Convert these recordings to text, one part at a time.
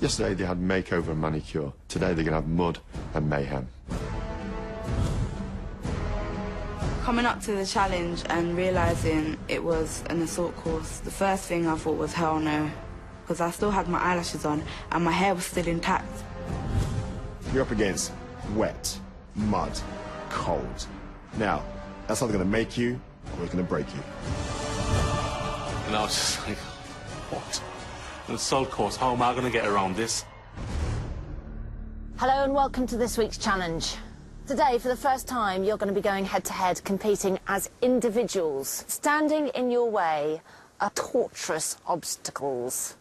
Yesterday they had makeover and manicure. Today they're going to have mud and mayhem. Coming up to the challenge and realising it was an assault course, the first thing I thought was hell no, because I still had my eyelashes on and my hair was still intact. You're up against wet, mud, cold. Now, that's either going to make you or it's going to break you. And I was just like, what? An assault course, how am I going to get around this? Hello and welcome to this week's challenge. Today, for the first time, you're going to be going head-to-head, competing as individuals. Standing in your way are torturous obstacles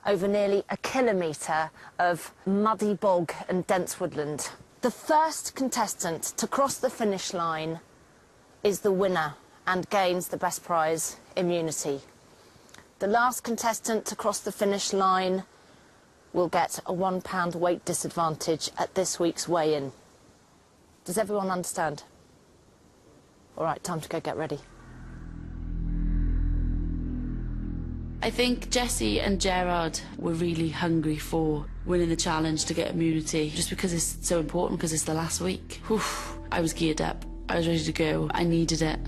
over nearly a kilometre of muddy bog and dense woodland. The first contestant to cross the finish line is the winner and gains the best prize, immunity. The last contestant to cross the finish line will get a £1 weight disadvantage at this week's weigh-in. Does everyone understand? All right, time to go get ready. I think Jessie and Gerard were really hungry for winning the challenge to get immunity, just because it's so important, because it's the last week. Oof, I was geared up. I was ready to go. I needed it.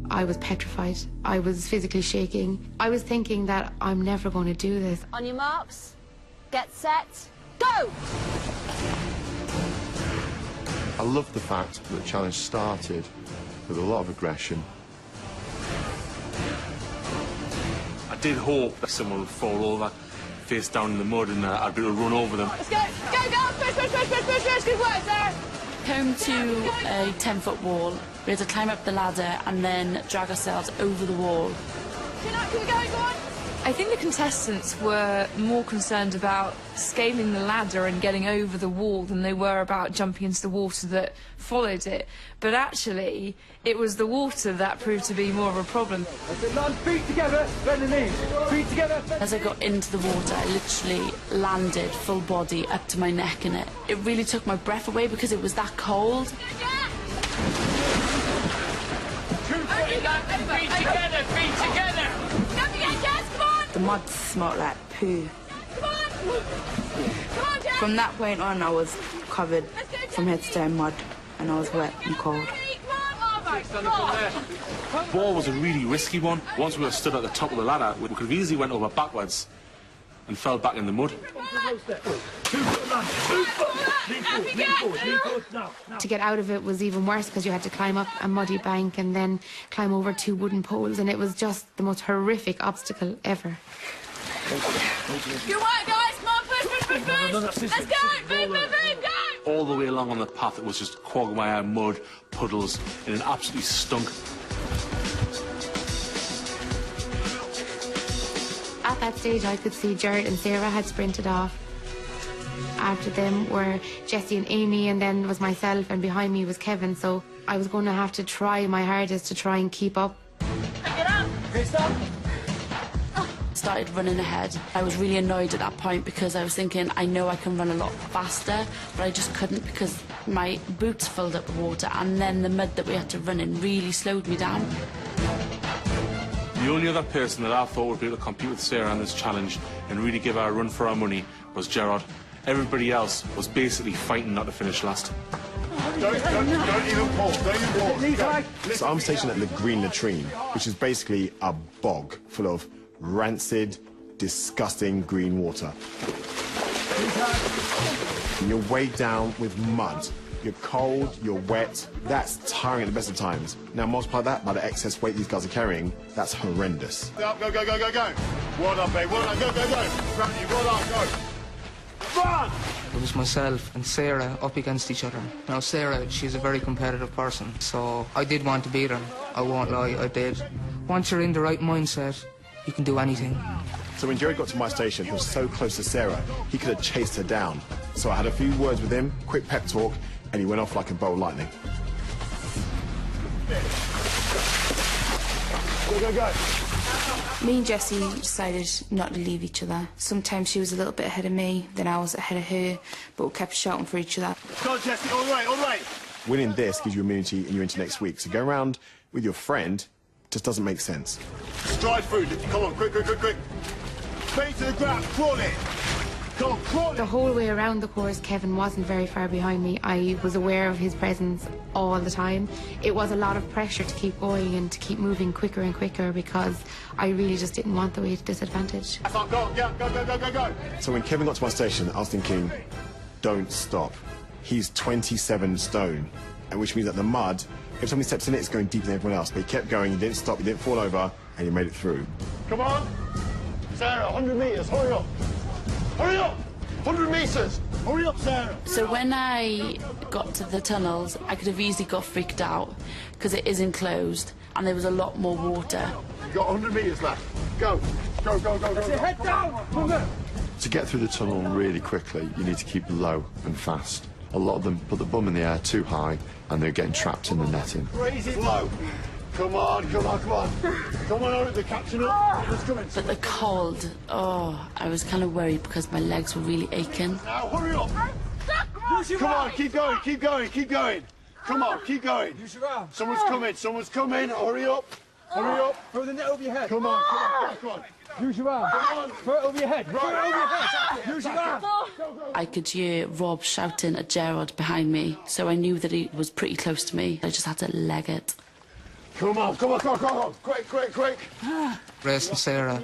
I was petrified. I was physically shaking. I was thinking that I'm never going to do this. On your marks, get set, go! I love the fact that the challenge started with a lot of aggression. I did hope that someone would fall over, face down in the mud, and I'd be able to run over them. Let's go, go, go, push, good work, Sarah. Home to a 10-foot wall. We had to climb up the ladder and then drag ourselves over the wall. Can we go on? I think the contestants were more concerned about scaling the ladder and getting over the wall than they were about jumping into the water that followed it. But actually, it was the water that proved to be more of a problem. Feet together, bend the knees. Feet together. As I got into the water, I literally landed full body up to my neck in it. It really took my breath away because it was that cold. Feet together, feet together. The mud smelled like poo. From that point on, I was covered from head to toe in mud, and I was wet and cold. The ball was a really risky one. Once we were stood at the top of the ladder, we could have easily went over backwards and fell back in the mud. To get out of it was even worse because you had to climb up a muddy bank and then climb over 2 wooden poles, and it was just the most horrific obstacle ever. Good work, guys. Come on, push. Let's go. Move, go. All the way along on the path, it was just quagmire, mud, puddles, and it absolutely stunk. At that stage, I could see Jared and Sarah had sprinted off. After them were Jessie and Amy, and then was myself, and behind me was Kevin, so I was going to have to try my hardest to try and keep up. Get up. Okay, stop. Started running ahead. I was really annoyed at that point because I was thinking, I know I can run a lot faster, but I just couldn't because my boots filled up with water, and then the mud that we had to run in really slowed me down. The only other person that I thought would be able to compete with Sarah on this challenge and really give her a run for our money was Gerard. Everybody else was basically fighting not to finish last. Don't even pause, don't even pause. So I'm stationed at the green latrine, which is basically a bog full of rancid, disgusting green water. And you're weighed down with mud. You're cold, you're wet. That's tiring at the best of times. Now multiply that by the excess weight these guys are carrying. That's horrendous. Go, go, go, go, go, go. Well done, babe. Well done. Go, go, go. Well done, go. Run! It was myself and Sarah up against each other. Now, Sarah, she's a very competitive person, so I did want to beat her. I won't lie, I did. Once you're in the right mindset, you can do anything. So when Jerry got to my station, he was so close to Sarah, he could have chased her down. So I had a few words with him, quick pep talk, and he went off like a bolt of lightning. Go, go, go. Me and Jessie decided not to leave each other. Sometimes she was a little bit ahead of me, then I was ahead of her, but we kept shouting for each other. Go on, Jessie, all right, all right. Winning this gives you immunity and you're into next week. So go around with your friend just doesn't make sense. Stride through, come on, quick, quick, quick, quick. Feet to the ground, crawl it. The whole way around the course, Kevin wasn't very far behind me. I was aware of his presence all the time. It was a lot of pressure to keep going and to keep moving quicker and quicker because I really just didn't want the weight disadvantage. Go. So when Kevin got to my station, I was thinking, don't stop. He's 27 stone, which means that the mud, if somebody steps in it, it's going deeper than everyone else. But he kept going, he didn't stop, he didn't fall over, and he made it through. Come on. Sarah, 100 metres, hurry up. Hurry up! 100 metres! Hurry up, Sarah! So when I got to the tunnels, I could have easily got freaked out because it is enclosed and there was a lot more water. You've got 100 metres left. Go. Go. Head down! Move it! To get through the tunnel really quickly, you need to keep low and fast. A lot of them put the bum in the air too high and they're getting trapped in the netting. Crazy low. Come on. Come on, they're catching up. It's coming. But the cold, oh, I was kind of worried because my legs were really aching. Now, hurry up. Come on, keep going. Come on, keep going. Someone's coming. Hurry up. Throw the net over your head. Come on. Use your arm. Come on. Throw it over your head. Use your arm. I could hear Rob shouting at Gerard behind me, so I knew that he was pretty close to me. I just had to leg it. Come on. Quick. Racing Sarah,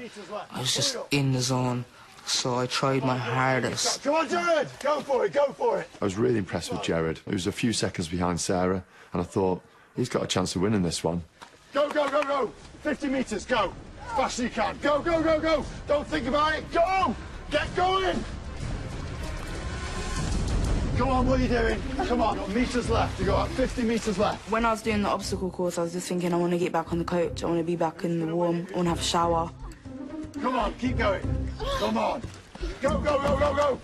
I was just in the zone, so I tried my hardest. Come on, Jared. Go for it. I was really impressed with Jared. He was a few seconds behind Sarah, and I thought, he's got a chance of winning this one. Go. 50 metres, go. As fast as you can. Go. Don't think about it. Go. Get going. Come on, what are you doing? Come on, got metres left. You got 50 metres left. When I was doing the obstacle course, I was just thinking I want to get back on the coach, I want to be back in the warm, I want to have a shower. Come on, keep going. Come on. Go. Go. Come on,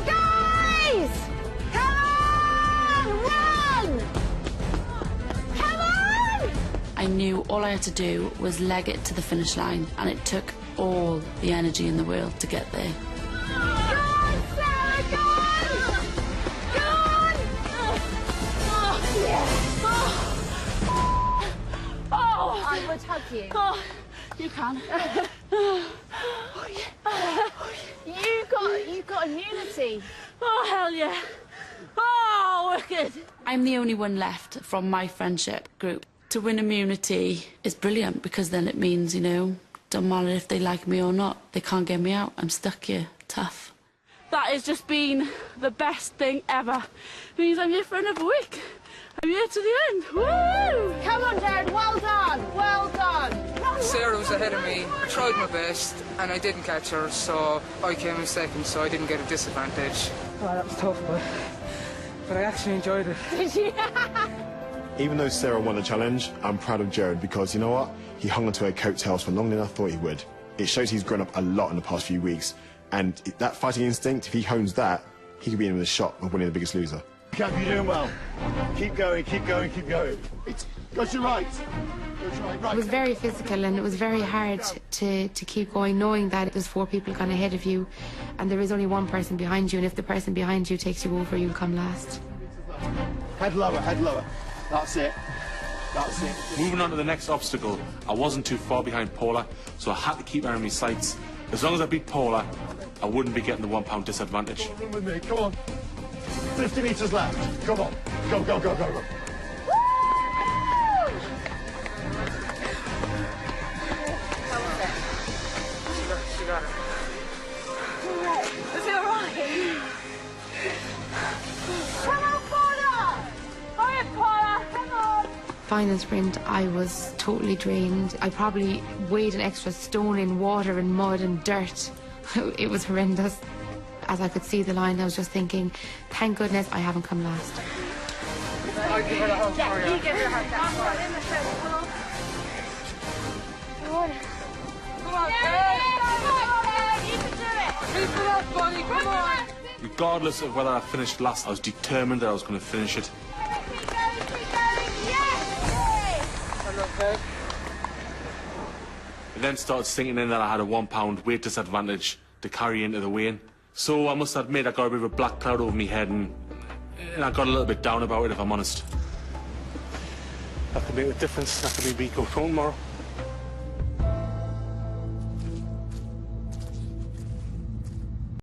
guys! Come on! Run! Come on! I knew all I had to do was leg it to the finish line, and it took all the energy in the world to get there. I would hug you. Oh, you can. You got immunity. Oh, hell yeah. Oh, wicked. I'm the only one left from my friendship group. To win immunity is brilliant because then it means, don't matter if they like me or not, they can't get me out. I'm stuck here. Tough. That has just been the best thing ever. It means I'm here for another week. I'm here to the end. Woo! Come on, Jared. Well done. Sarah was ahead of me. I tried my best, and I didn't catch her, so I came in second, so I didn't get a disadvantage. Oh, that was tough, but I actually enjoyed it. Did you? Even though Sarah won the challenge, I'm proud of Jared because, you know what? He hung onto her coattails for longer than I thought he would. It shows he's grown up a lot in the past few weeks, and that fighting instinct, if he hones that, he could be in with a shot of winning The Biggest Loser. Cap, you're doing well. Keep going. Go to your right. It was very physical and it was very hard to keep going, knowing that there's 4 people gone ahead of you and there is only 1 person behind you, and if the person behind you takes you over, you'll come last. Head lower. That's it. Moving on to the next obstacle, I wasn't too far behind Paula, so I had to keep her in my sights. As long as I beat Paula, I wouldn't be getting the £1 disadvantage. Run with me, come on. 50 metres left. Come on. Go. She got it. Is it all right? Come on, Paula! Hurry, Paula! Come on! Final sprint, I was totally drained. I probably weighed an extra stone in water and mud and dirt. It was horrendous. As I could see the line, I was just thinking, thank goodness I haven't come last. I give her a hug. Yeah, you give her a hug. Come on. Come on, you can do it. Keep it up, buddy, come on. Regardless of whether I finished last, I was determined that I was going to finish it. Keep going, yes! Okay. It then started sinking in that I had a £1 weight disadvantage to carry into the weigh-in. So I must admit I got a bit of a black cloud over my head and I got a little bit down about it, if I'm honest. That could make a difference. That could be me go home tomorrow.